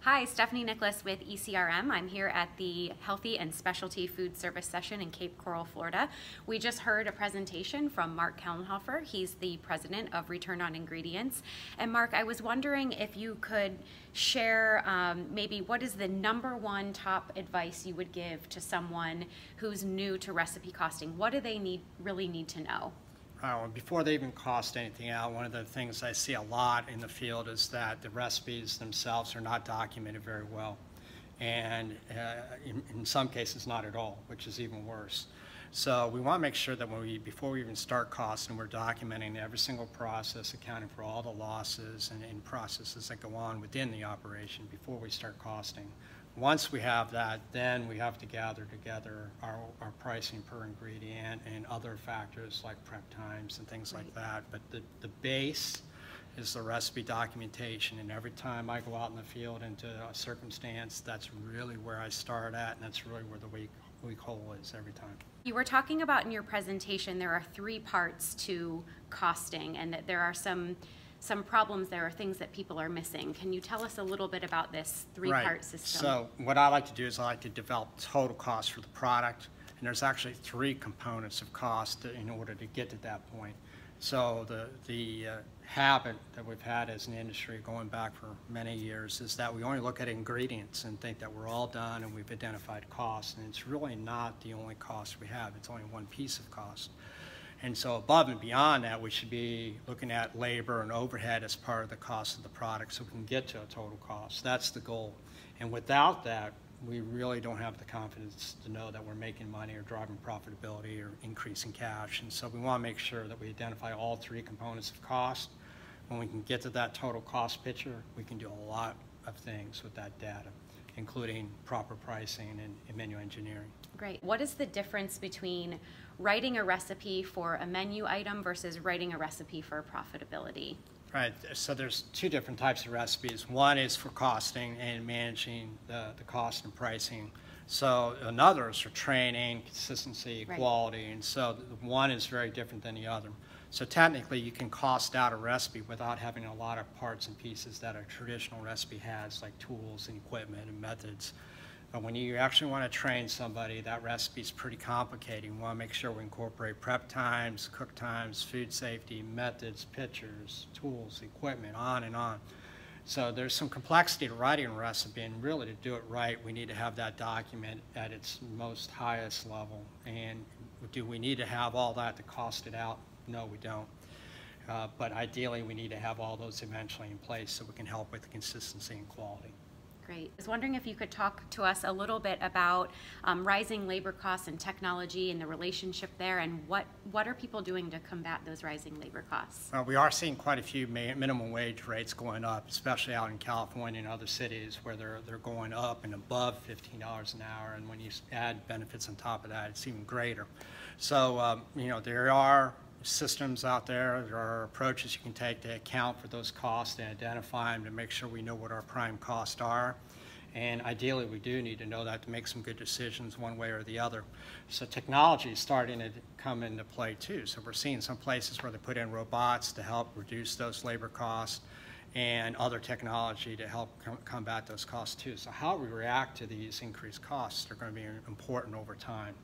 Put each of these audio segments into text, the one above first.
Hi, Stephanie Nicholas with ECRM. I'm here at the Healthy and Specialty Food Service session in Cape Coral, Florida. We just heard a presentation from Mark Kelnhofer. He's the president of Return on Ingredients. And Mark, I was wondering if you could share maybe what is the #1 top advice you would give to someone who's new to recipe costing? What do they really need to know? Before they even cost anything out, one of the things I see a lot in the field is that the recipes themselves are not documented very well, and in some cases not at all, which is even worse. So we want to make sure that before we even start costing, we're documenting every single process, accounting for all the losses and processes that go on within the operation before we start costing. Once we have that, then we have to gather together our pricing per ingredient and other factors like prep times and things like that. But the base is the recipe documentation, and every time I go out in the field into a circumstance, that's really where I start at, and that's really where the weak hole is every time. You were talking about in your presentation there are 3 parts to costing, and that there are some problems, there are things that people are missing. Can you tell us a little bit about this 3-part system? So what I like to do is I like to develop total cost for the product, and there's actually 3 components of cost in order to get to that point. So the habit that we've had as an industry going back for many years is that we only look at ingredients and think that we're all done and we've identified costs, and it's really not the only cost we have. It's only one piece of cost. And so above and beyond that, we should be looking at labor and overhead as part of the cost of the product so we can get to a total cost. That's the goal. And without that, we really don't have the confidence to know that we're making money or driving profitability or increasing cash. And so we want to make sure that we identify all 3 components of cost. When we can get to that total cost picture, we can do a lot of things with that data, including proper pricing and menu engineering. Great. What is the difference between writing a recipe for a menu item versus writing a recipe for profitability? Right, so there's 2 different types of recipes. One is for costing and managing the cost and pricing. So another is for training, consistency, quality, and so one is very different than the other. So technically you can cost out a recipe without having a lot of parts and pieces that a traditional recipe has, like tools and equipment and methods. But when you actually want to train somebody, that recipe is pretty complicated. You want to make sure we incorporate prep times, cook times, food safety, methods, pictures, tools, equipment, on and on. So there's some complexity to writing a recipe, and really to do it right, we need to have that document at its most highest level. And do we need to have all that to cost it out? No, we don't. But ideally, we need to have all those eventually in place so we can help with the consistency and quality. Great. I was wondering if you could talk to us a little bit about rising labor costs and technology and the relationship there, and what are people doing to combat those rising labor costs? We are seeing quite a few minimum wage rates going up, especially out in California and other cities where they're going up and above $15 an hour, and when you add benefits on top of that, it's even greater. So there are systems out there are approaches you can take to account for those costs and identify them to make sure we know what our prime costs are. And ideally, we do need to know that to make some good decisions one way or the other. So technology is starting to come into play too. So we're seeing some places where they put in robots to help reduce those labor costs and other technology to help combat those costs too. So how we react to these increased costs are going to be important over time.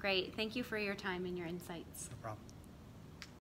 Great. Thank you for your time and your insights. No problem.